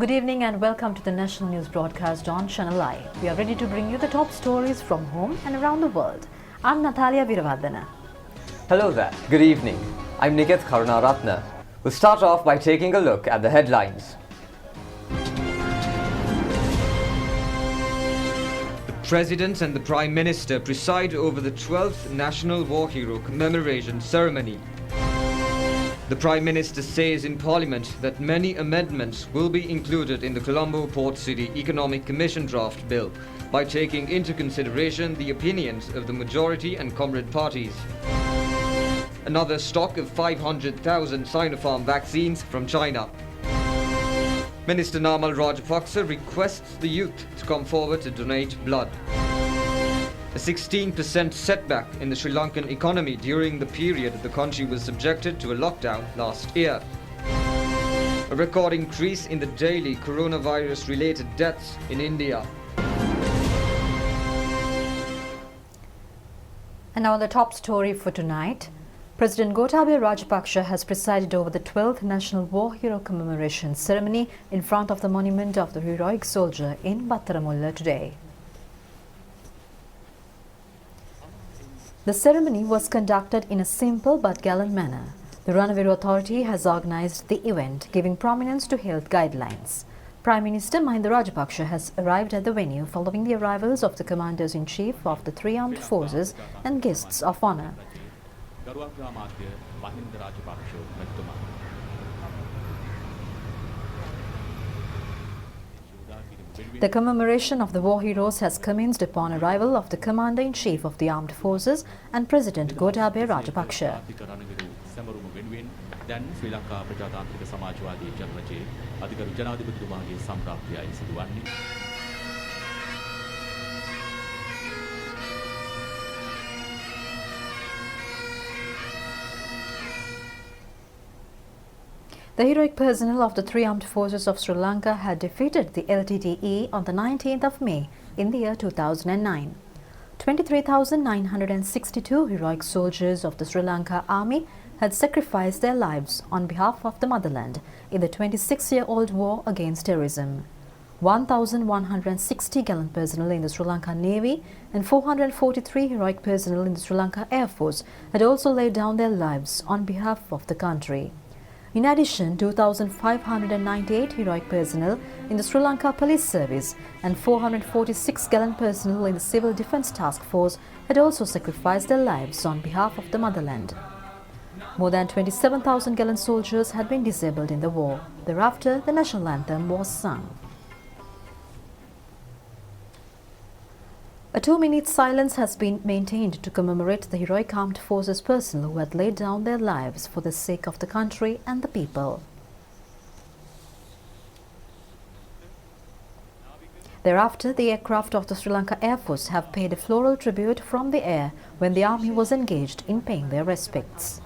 Good evening and welcome to the national news broadcast on ChannelEye. We are ready to bring you the top stories from home and around the world. I'm Natalia Viravardhana. Hello there. Good evening. I'm Nikith Karunaratna. We'll start off by taking a look at the headlines. The President and the Prime Minister preside over the 12th National War Hero Commemoration ceremony. The Prime Minister says in Parliament that many amendments will be included in the Colombo Port City Economic Commission draft bill by taking into consideration the opinions of the majority and comrade parties. Another stock of 500,000 Sinopharm vaccines from China. Minister Namal Rajapaksa requests the youth to come forward to donate blood. A 16% setback in the Sri Lankan economy during the period the country was subjected to a lockdown last year. A record increase in the daily coronavirus-related deaths in India. And now the top story for tonight. President Gotabaya Rajapaksa has presided over the 12th National War Hero Commemoration ceremony in front of the monument of the heroic soldier in Battaramulla today. The ceremony was conducted in a simple but gallant manner. The Ranavira Authority has organized the event, giving prominence to health guidelines. Prime Minister Mahinda Rajapaksa has arrived at the venue following the arrivals of the Commanders-in-Chief of the three armed forces and guests of honor. The commemoration of the war heroes has commenced upon arrival of the Commander-in-Chief of the Armed Forces and President Gotabaya Rajapaksa. The heroic personnel of the three armed forces of Sri Lanka had defeated the LTTE on the 19th of May in the year 2009. 23,962 heroic soldiers of the Sri Lanka Army had sacrificed their lives on behalf of the motherland in the 26-year-old war against terrorism. 1,160 gallant personnel in the Sri Lanka Navy and 443 heroic personnel in the Sri Lanka Air Force had also laid down their lives on behalf of the country. In addition, 2,598 heroic personnel in the Sri Lanka Police Service and 446 gallant personnel in the Civil Defence Task Force had also sacrificed their lives on behalf of the motherland. More than 27,000 gallant soldiers had been disabled in the war. Thereafter, the national anthem was sung. A 2-minute silence has been maintained to commemorate the heroic armed forces personnel who had laid down their lives for the sake of the country and the people. Thereafter, the aircraft of the Sri Lanka Air Force have paid a floral tribute from the air when the army was engaged in paying their respects.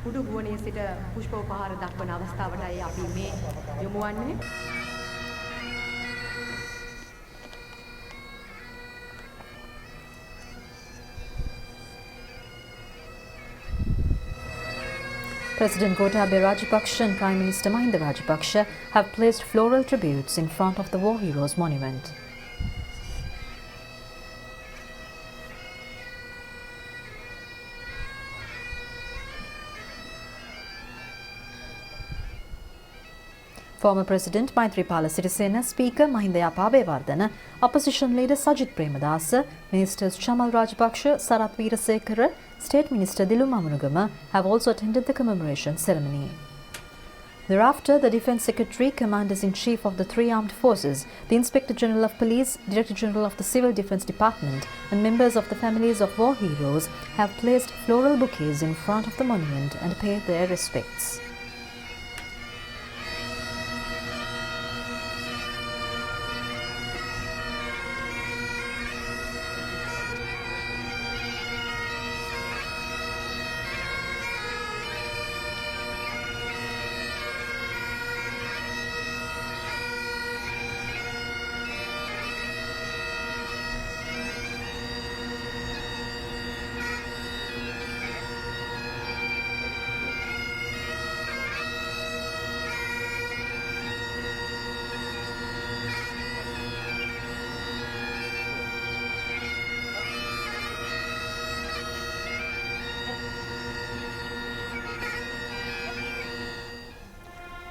උඩු ගුවනේ සිට පුෂ්පෝපහාර දක්වන අවස්ථාවටයි අපි මේ යොමු වන්නේ. President Gotabaya Rajapaksa and Prime Minister Mahinda Rajapaksa have placed floral tributes in front of the War Heroes Monument. Former President Maithripala Sirisena, Speaker Mahinda Abeyewardena, Opposition Leader Sajith Premadasa, Ministers Chamal Rajapaksa, Sarath Weerasekara, State Minister Dilu Mamunugama have also attended the commemoration ceremony. Thereafter, the Defence Secretary, Commanders-in-Chief of the three armed forces, the Inspector General of Police, Director General of the Civil Defence Department and members of the families of war heroes have placed floral bouquets in front of the monument and paid their respects.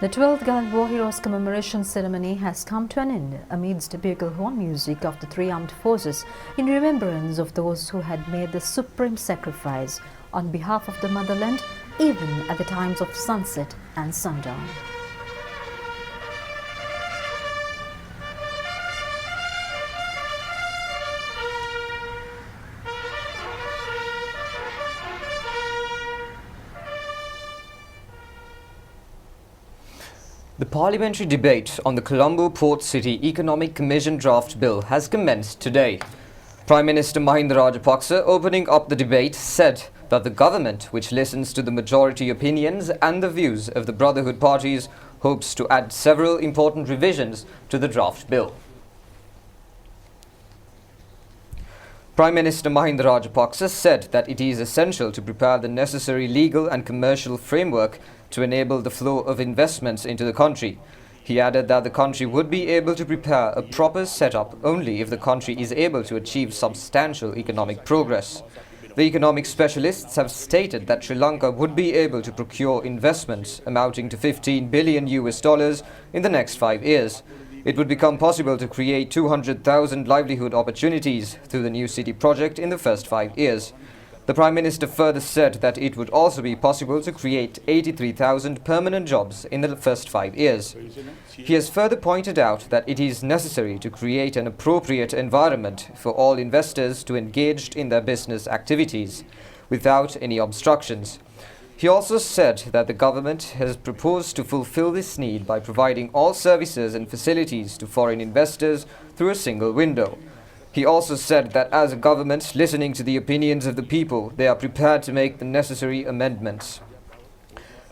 The 12th Gallant War Heroes Commemoration ceremony has come to an end amidst bugle horn music of the three armed forces in remembrance of those who had made the supreme sacrifice on behalf of the motherland, even at the times of sunset and sundown. The parliamentary debate on the Colombo Port City Economic Commission draft bill has commenced today. Prime Minister Mahinda Rajapaksa, opening up the debate, said that the government, which listens to the majority opinions and the views of the Brotherhood parties, hopes to add several important revisions to the draft bill. Prime Minister Mahinda Rajapaksa said that it is essential to prepare the necessary legal and commercial framework to enable the flow of investments into the country. He added that the country would be able to prepare a proper setup only if the country is able to achieve substantial economic progress. The economic specialists have stated that Sri Lanka would be able to procure investments amounting to $15 billion in the next 5 years. It would become possible to create 200,000 livelihood opportunities through the new city project in the first 5 years. The Prime Minister further said that it would also be possible to create 83,000 permanent jobs in the first 5 years. He has further pointed out that it is necessary to create an appropriate environment for all investors to engage in their business activities without any obstructions. He also said that the government has proposed to fulfill this need by providing all services and facilities to foreign investors through a single window. He also said that as a government listening to the opinions of the people, they are prepared to make the necessary amendments.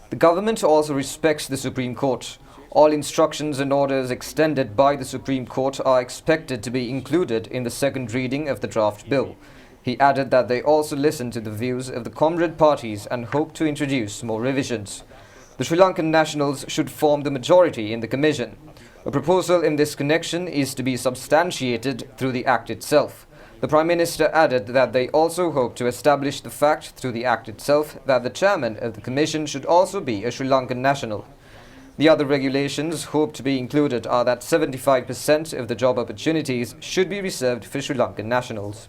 The government also respects the Supreme Court. All instructions and orders extended by the Supreme Court are expected to be included in the second reading of the draft bill. He added that they also listen to the views of the comrade parties and hope to introduce more revisions. The Sri Lankan nationals should form the majority in the Commission. A proposal in this connection is to be substantiated through the Act itself. The Prime Minister added that they also hope to establish the fact through the Act itself that the chairman of the Commission should also be a Sri Lankan national. The other regulations hoped to be included are that 75% of the job opportunities should be reserved for Sri Lankan nationals.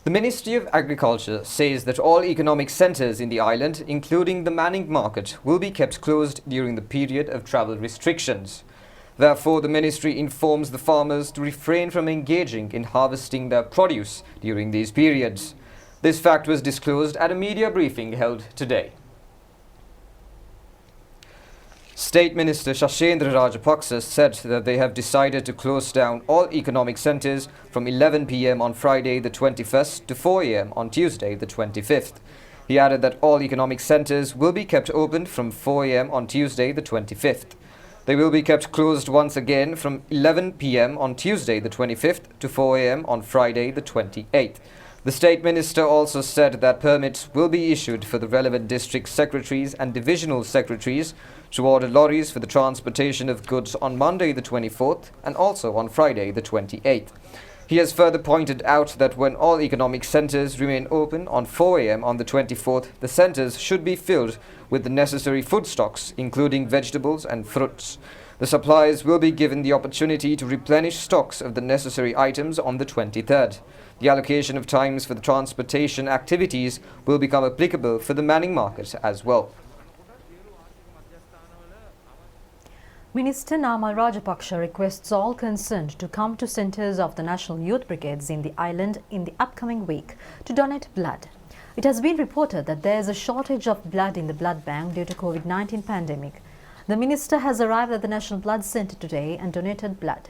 The Ministry of Agriculture says that all economic centres in the island, including the Manning Market, will be kept closed during the period of travel restrictions. Therefore, the Ministry informs the farmers to refrain from engaging in harvesting their produce during these periods. This fact was disclosed at a media briefing held today. State Minister Shashendra Rajapaksa said that they have decided to close down all economic centres from 11 p.m. on Friday the 21st to 4 a.m. on Tuesday the 25th. He added that all economic centres will be kept open from 4 a.m. on Tuesday the 25th. They will be kept closed once again from 11 p.m. on Tuesday the 25th to 4 a.m. on Friday the 28th. The State Minister also said that permits will be issued for the relevant district secretaries and divisional secretaries to order lorries for the transportation of goods on Monday the 24th and also on Friday the 28th. He has further pointed out that when all economic centres remain open on 4 a.m. on the 24th, the centres should be filled with the necessary food stocks, including vegetables and fruits. The suppliers will be given the opportunity to replenish stocks of the necessary items on the 23rd. The allocation of times for the transportation activities will become applicable for the Manning Market as well. Minister Namal Rajapaksa requests all concerned to come to centres of the National Youth Brigades in the island in the upcoming week to donate blood. It has been reported that there is a shortage of blood in the blood bank due to COVID-19 pandemic. The minister has arrived at the National Blood Centre today and donated blood.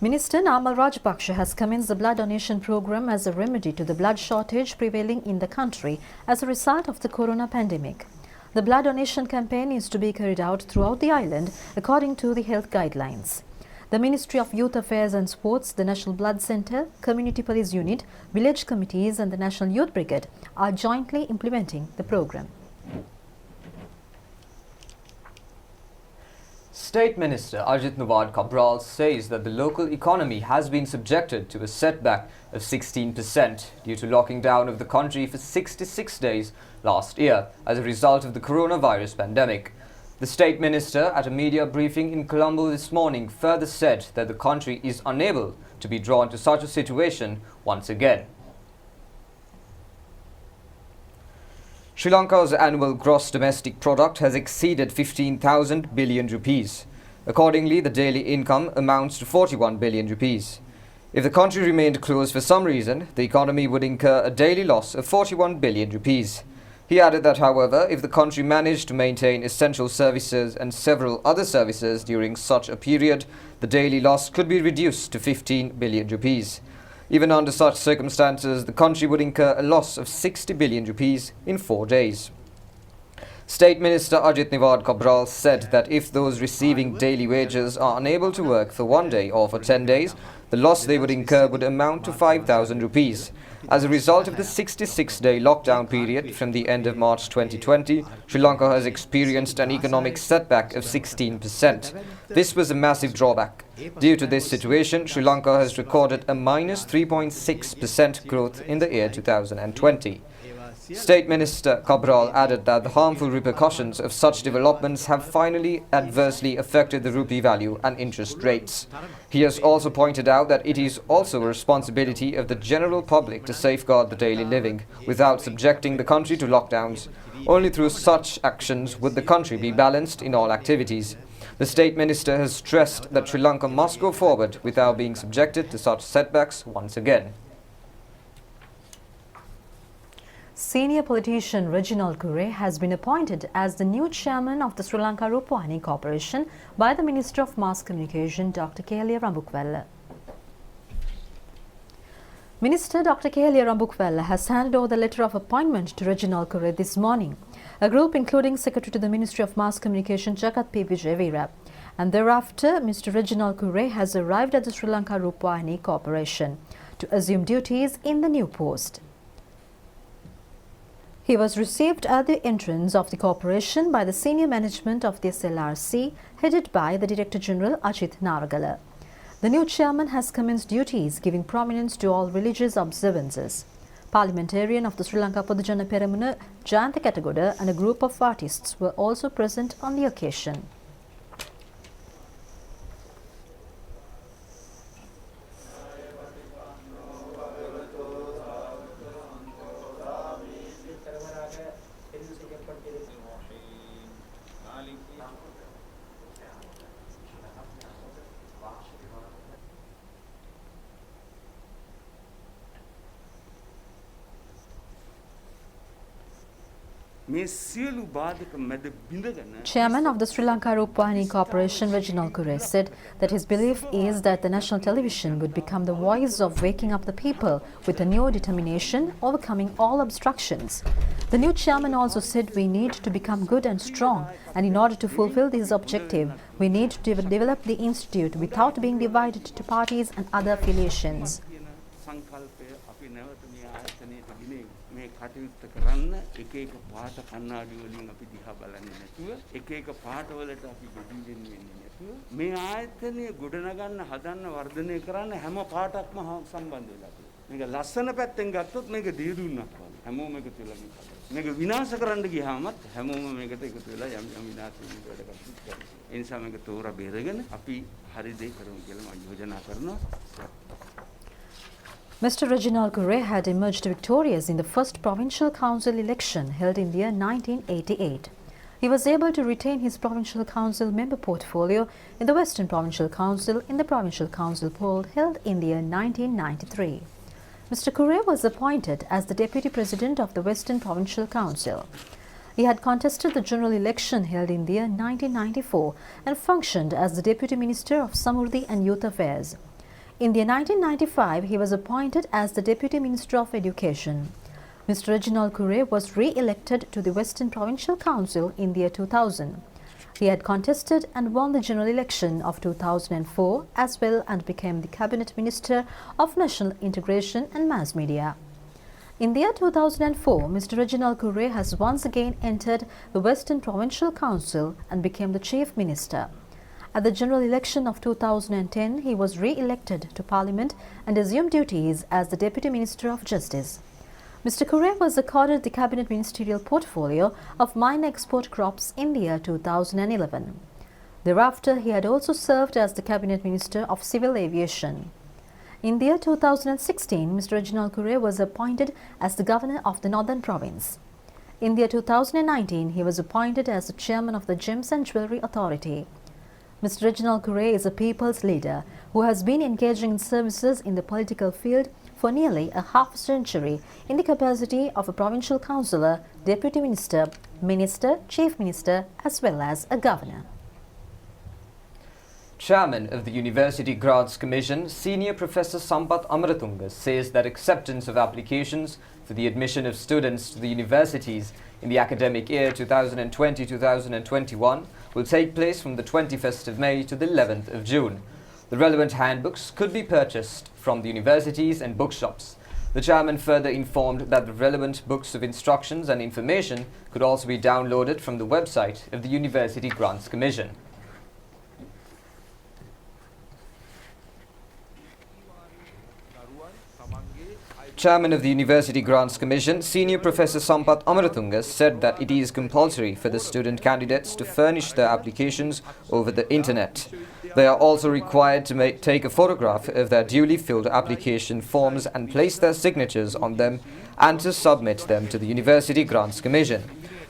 Minister Namal Rajapaksa has commenced the blood donation program as a remedy to the blood shortage prevailing in the country as a result of the corona pandemic. The blood donation campaign is to be carried out throughout the island according to the health guidelines. The Ministry of Youth Affairs and Sports, the National Blood Centre, Community Police Unit, village committees and the National Youth Brigade are jointly implementing the program. State Minister Ajit Nawad Cabral says that the local economy has been subjected to a setback of 16% due to locking down of the country for 66 days last year as a result of the coronavirus pandemic. The State Minister, at a media briefing in Colombo this morning, further said that the country is unable to be drawn to such a situation once again. Sri Lanka's annual gross domestic product has exceeded 15,000 billion rupees. Accordingly, the daily income amounts to 41 billion rupees. If the country remained closed for some reason, the economy would incur a daily loss of 41 billion rupees. He added that, however, if the country managed to maintain essential services and several other services during such a period, the daily loss could be reduced to 15 billion rupees. Even under such circumstances, the country would incur a loss of 60 billion rupees in 4 days. State Minister Ajit Nawad Cabral said that if those receiving daily wages are unable to work for 1 day or for 10 days, the loss they would incur would amount to 5,000 rupees. As a result of the 66-day lockdown period from the end of March 2020, Sri Lanka has experienced an economic setback of 16%. This was a massive drawback. Due to this situation, Sri Lanka has recorded a minus 3.6% growth in the year 2020. State Minister Cabral added that the harmful repercussions of such developments have finally adversely affected the rupee value and interest rates. He has also pointed out that it is also a responsibility of the general public to safeguard the daily living without subjecting the country to lockdowns. Only through such actions would the country be balanced in all activities. The State Minister has stressed that Sri Lanka must go forward without being subjected to such setbacks once again. Senior politician Reginald Kure has been appointed as the new chairman of the Sri Lanka Rupavahini Corporation by the Minister of Mass Communication, Dr. Kelly Rambukwella. Minister Dr. Kelly Rambukwella has handed over the letter of appointment to Reginald Kure this morning. A group including Secretary to the Ministry of Mass Communication, Jagat P. Vijayveera. And thereafter, Mr. Reginald Kure has arrived at the Sri Lanka Rupavahini Corporation to assume duties in the new post. He was received at the entrance of the corporation by the senior management of the SLRC, headed by the Director General Ajit Naragala. The new chairman has commenced duties, giving prominence to all religious observances. Parliamentarian of the Sri Lanka Podujana Peramuna, Jayantha Katagoda, and a group of artists were also present on the occasion. Chairman of the Sri Lanka Rupavahini Corporation, Reginald Kure, said that his belief is that the national television would become the voice of waking up the people with a new determination, overcoming all obstructions. The new chairman also said we need to become good and strong, and in order to fulfill this objective, we need to develop the institute without being divided to parties and other affiliations. කටයුත්ත කරන්න එක එක පාට කන්නාඩි වලින් අපි දිහා බලන්නේ නැතුව එක එක පාට වලට අපි බෙදීගෙන වෙන්නේ නැතුව මේ ආයතනය ගොඩනගන්න හදන්න වර්ධනය කරන්න හැම පාටක්ම සම්බන්ධ වෙලා තියෙනවා. මේක ලස්සන පැත්තෙන් ගත්තොත් මේක දියදුන්නක් වගේ. හැමෝම එකතු වෙලා මේක විනාශ කරන්න ගියාමත් හැමෝම මේකට එකතු වෙලා යම් විනාශ වෙන වැඩ කටයුතු කරනවා. ඒ නිසා මේක තෝරා බේරගෙන අපි හරි දේ කරමු කියලා මම යෝජනා කරනවා. Mr. Reginald Kure had emerged victorious in the first provincial council election held in the year 1988. He was able to retain his provincial council member portfolio in the Western Provincial Council in the provincial council poll held in the year 1993. Mr. Kure was appointed as the Deputy President of the Western Provincial Council. He had contested the general election held in the year 1994 and functioned as the Deputy Minister of Samurdhi and Youth Affairs. In the year 1995, he was appointed as the Deputy Minister of Education. Mr. Reginald Kure was re-elected to the Western Provincial Council in the year 2000. He had contested and won the general election of 2004 as well and became the Cabinet Minister of National Integration and Mass Media. In the year 2004, Mr. Reginald Kure has once again entered the Western Provincial Council and became the Chief Minister. At the general election of 2010, he was re-elected to Parliament and assumed duties as the Deputy Minister of Justice. Mr. Kure was accorded the Cabinet Ministerial Portfolio of Mine Export Crops in the year 2011. Thereafter, he had also served as the Cabinet Minister of Civil Aviation. In the year 2016, Mr. Reginald Kure was appointed as the Governor of the Northern Province. In the year 2019, he was appointed as the Chairman of the Gems and Jewellery Authority. Mr. Reginald Kure is a people's leader who has been engaging in services in the political field for nearly a half-century in the capacity of a provincial councillor, deputy minister, minister, chief minister, as well as a governor. Chairman of the University Grants Commission, Senior Professor Sampath Amaratunga, says that acceptance of applications for the admission of students to the universities in the academic year 2020-2021 will take place from the 21st of May to the 11th of June. The relevant handbooks could be purchased from the universities and bookshops. The chairman further informed that the relevant books of instructions and information could also be downloaded from the website of the University Grants Commission. Chairman of the University Grants Commission, Senior Professor Sampath Amaratunga, said that it is compulsory for the student candidates to furnish their applications over the internet. They are also required to take a photograph of their duly filled application forms and place their signatures on them and to submit them to the University Grants Commission.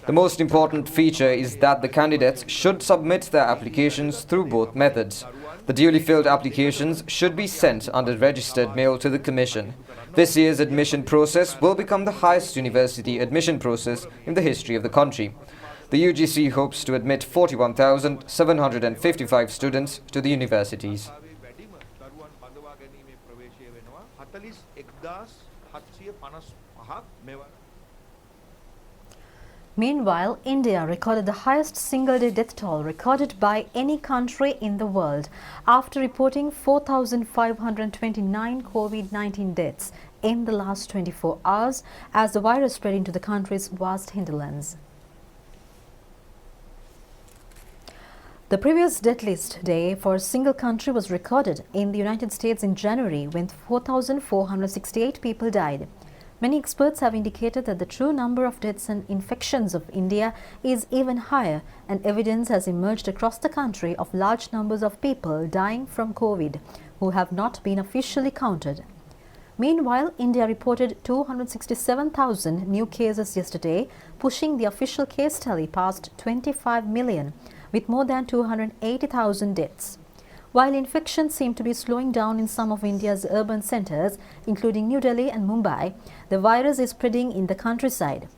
The most important feature is that the candidates should submit their applications through both methods. The duly filled applications should be sent under registered mail to the Commission. This year's admission process will become the highest university admission process in the history of the country. The UGC hopes to admit 41,755 students to the universities. Meanwhile, India recorded the highest single-day death toll recorded by any country in the world after reporting 4,529 COVID-19 deaths in the last 24 hours as the virus spread into the country's vast hinterlands. The previous deadliest day for a single country was recorded in the United States in January when 4,468 people died. Many experts have indicated that the true number of deaths and infections of India is even higher, and evidence has emerged across the country of large numbers of people dying from COVID who have not been officially counted. Meanwhile, India reported 267,000 new cases yesterday, pushing the official case tally past 25 million, with more than 280,000 deaths. While infections seem to be slowing down in some of India's urban centres, including New Delhi and Mumbai, the virus is spreading in the countryside.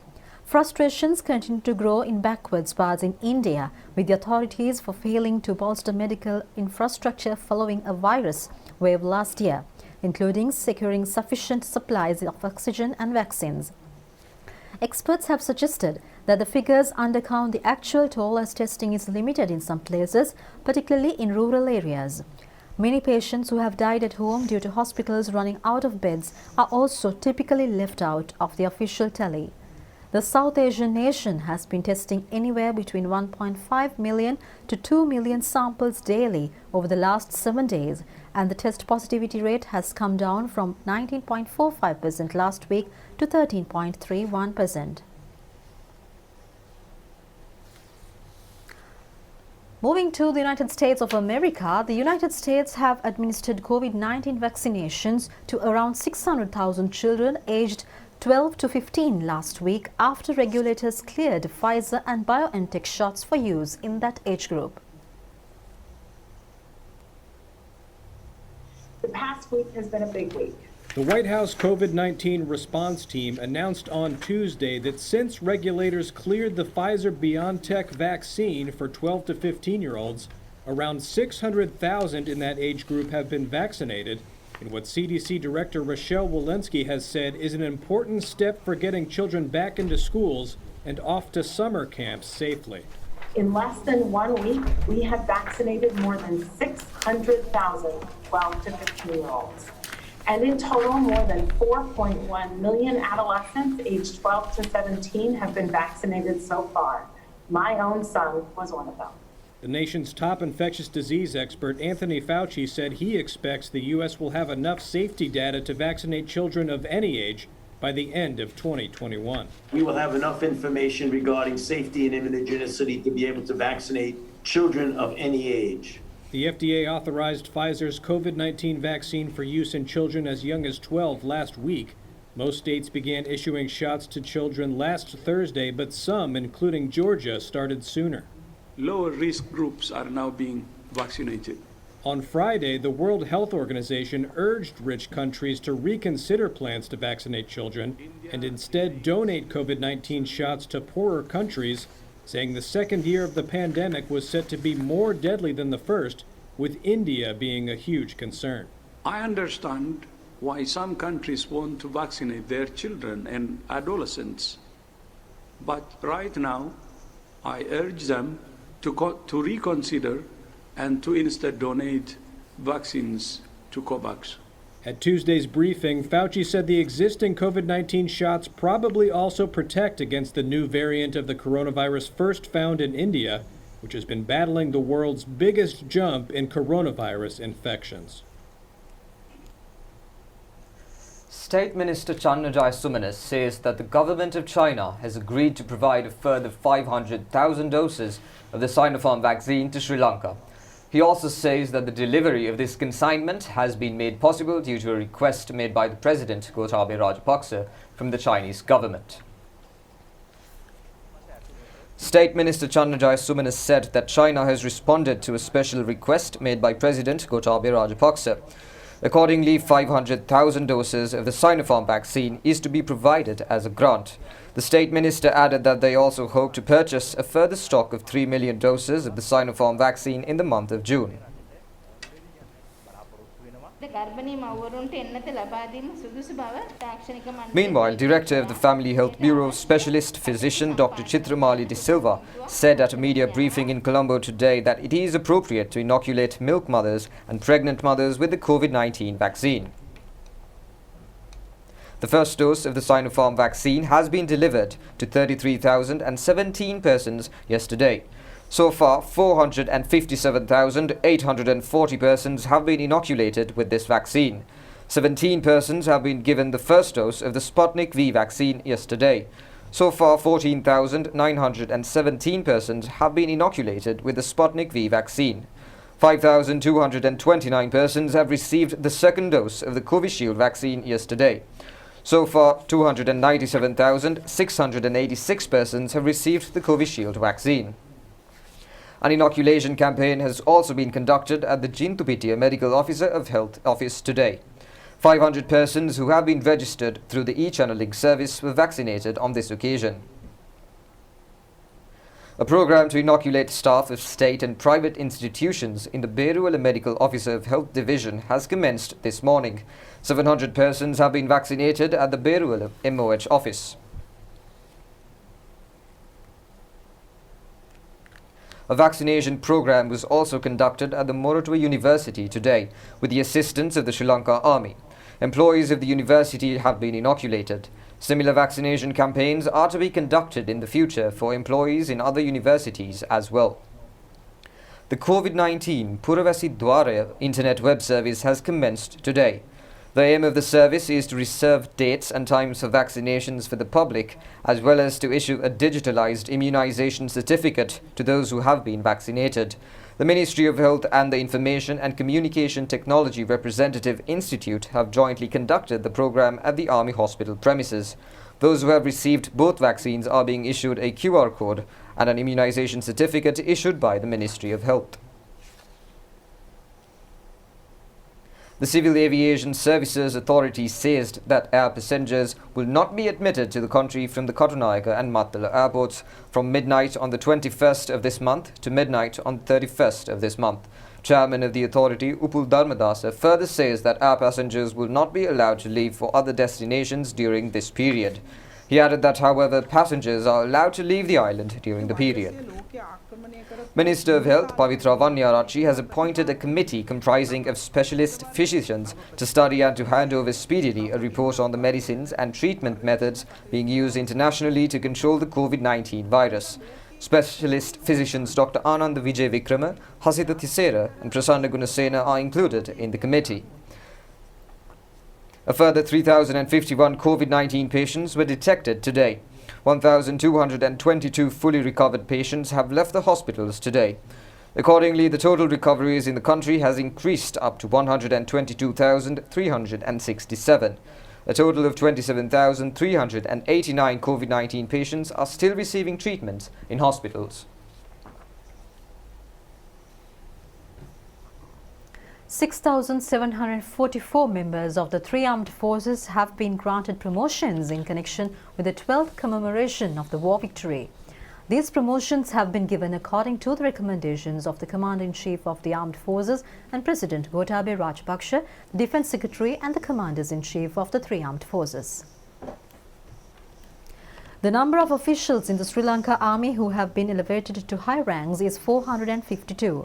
Frustrations continue to grow in backwards parts in India, with the authorities for failing to bolster medical infrastructure following a virus wave last year, including securing sufficient supplies of oxygen and vaccines. Experts have suggested that the figures undercount the actual toll as testing is limited in some places, particularly in rural areas. Many patients who have died at home due to hospitals running out of beds are also typically left out of the official tally. The South Asian nation has been testing anywhere between 1.5 million to 2 million samples daily over the last 7 days, and the test positivity rate has come down from 19.45% last week to 13.31%. Moving to the United States of America, the United States have administered COVID-19 vaccinations to around 600,000 children aged 12 to 15 last week after regulators cleared Pfizer and BioNTech shots for use in that age group. The past week has been a big week. The White House COVID-19 response team announced on Tuesday that since regulators cleared the Pfizer-BioNTech vaccine for 12 to 15-year-olds, around 600,000 in that age group have been vaccinated, in what CDC Director Rochelle Walensky has said is an important step for getting children back into schools and off to summer camps safely. In less than 1 week, we have vaccinated more than 600,000 12 to 15-year-olds. And in total, more than 4.1 million adolescents aged 12 to 17 have been vaccinated so far. My own son was one of them. The nation's top infectious disease expert, Anthony Fauci, said he expects the U.S. will have enough safety data to vaccinate children of any age by the end of 2021. We will have enough information regarding safety and immunogenicity to be able to vaccinate children of any age. The FDA authorized Pfizer's COVID-19 vaccine for use in children as young as 12 last week. Most states began issuing shots to children last Thursday, but some, including Georgia, started sooner. Lower risk groups are now being vaccinated. On Friday, the World Health Organization urged rich countries to reconsider plans to vaccinate children and instead donate COVID-19 shots to poorer countries, saying the second year of the pandemic was set to be more deadly than the first, with India being a huge concern. I understand why some countries want to vaccinate their children and adolescents, but right now I urge them to reconsider and to instead donate vaccines to COVAX. At Tuesday's briefing, Fauci said the existing COVID-19 shots probably also protect against the new variant of the coronavirus first found in India, which has been battling the world's biggest jump in coronavirus infections. State Minister ChannelEye Rupavahini says that the government of China has agreed to provide a further 500,000 doses of the Sinopharm vaccine to Sri Lanka. He also says that the delivery of this consignment has been made possible due to a request made by the President Gotabaya Rajapaksa from the Chinese government. State Minister ChannelEye Rupavahini said that China has responded to a special request made by President Gotabaya Rajapaksa. Accordingly, 500,000 doses of the Sinopharm vaccine is to be provided as a grant. The State Minister added that they also hope to purchase a further stock of 3 million doses of the Sinopharm vaccine in the month of June. Meanwhile, Director of the Family Health Bureau, Specialist Physician Dr. Chitramali De Silva, said at a media briefing in Colombo today that it is appropriate to inoculate milk mothers and pregnant mothers with the COVID-19 vaccine. The first dose of the Sinopharm vaccine has been delivered to 33,017 persons yesterday. So far, 457,840 persons have been inoculated with this vaccine. 17 persons have been given the first dose of the Sputnik V vaccine yesterday. So far, 14,917 persons have been inoculated with the Sputnik V vaccine. 5,229 persons have received the second dose of the Covishield vaccine yesterday. So far, 297,686 persons have received the Covishield vaccine. An inoculation campaign has also been conducted at the Jintupitia Medical Officer of Health Office today. 500 persons who have been registered through the e-channeling service were vaccinated on this occasion. A program to inoculate staff of state and private institutions in the Beruala Medical Officer of Health Division has commenced this morning. 700 persons have been vaccinated at the Beruala MOH office. A vaccination program was also conducted at the Moratuwa University today with the assistance of the Sri Lanka Army. Employees of the university have been inoculated. Similar vaccination campaigns are to be conducted in the future for employees in other universities as well. The COVID-19 Puravasi Dwara internet web service has commenced today. The aim of the service is to reserve dates and times for vaccinations for the public, as well as to issue a digitalized immunization certificate to those who have been vaccinated. The Ministry of Health and the Information and Communication Technology Representative Institute have jointly conducted the program at the Army Hospital premises. Those who have received both vaccines are being issued a QR code and an immunization certificate issued by the Ministry of Health. The Civil Aviation Services Authority says that air passengers will not be admitted to the country from the Katunayaka and Mattala airports from midnight on the 21st of this month to midnight on the 31st of this month. Chairman of the authority, Upul Dharmadasa, further says that air passengers will not be allowed to leave for other destinations during this period. He added that, however, passengers are allowed to leave the island during the period. Minister of Health Pavitra Vanyarachi has appointed a committee comprising of specialist physicians to study and to hand over speedily a report on the medicines and treatment methods being used internationally to control the COVID-19 virus. Specialist physicians Dr. Anand Vijay Vikrama, Hasita Thisera and Prasanna Gunasena are included in the committee. A further 3,051 COVID-19 patients were detected today. 1,222 fully recovered patients have left the hospitals today. Accordingly, the total recoveries in the country has increased up to 122,367. A total of 27,389 COVID-19 patients are still receiving treatment in hospitals. 6,744 members of the three armed forces have been granted promotions in connection with the 12th commemoration of the war victory. These promotions have been given according to the recommendations of the Commander-in-Chief of the Armed Forces and President Gotabaya Rajapaksa, the Defence Secretary and the Commanders-in-Chief of the three armed forces. The number of officials in the Sri Lanka Army who have been elevated to high ranks is 452.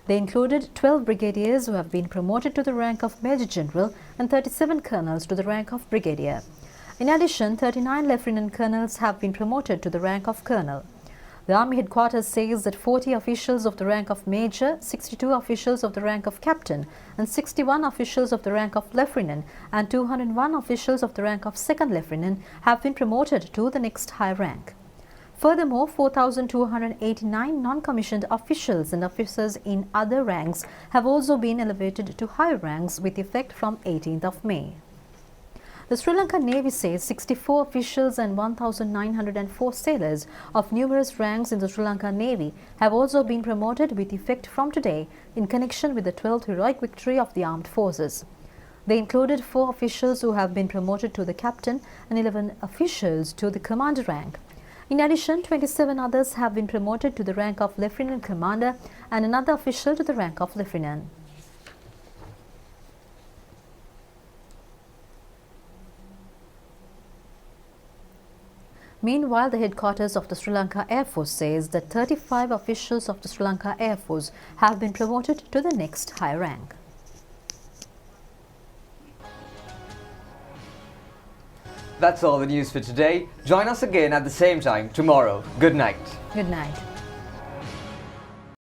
They included 12 brigadiers who have been promoted to the rank of Major General and 37 colonels to the rank of brigadier. In addition, 39 lieutenant colonels have been promoted to the rank of colonel. The Army headquarters says that 40 officials of the rank of major, 62 officials of the rank of captain, and 61 officials of the rank of lieutenant and 201 officials of the rank of second lieutenant have been promoted to the next high rank. Furthermore, 4,289 non-commissioned officials and officers in other ranks have also been elevated to higher ranks with effect from 18th of May. The Sri Lankan Navy says 64 officials and 1,904 sailors of numerous ranks in the Sri Lankan Navy have also been promoted with effect from today in connection with the 12th heroic victory of the armed forces. They included 4 officials who have been promoted to the captain and 11 officials to the commander rank. In addition, 27 others have been promoted to the rank of lieutenant commander and another official to the rank of lieutenant. Meanwhile, the headquarters of the Sri Lanka Air Force says that 35 officials of the Sri Lanka Air Force have been promoted to the next high rank. That's all the news for today. Join us again at the same time tomorrow. Good night. Good night.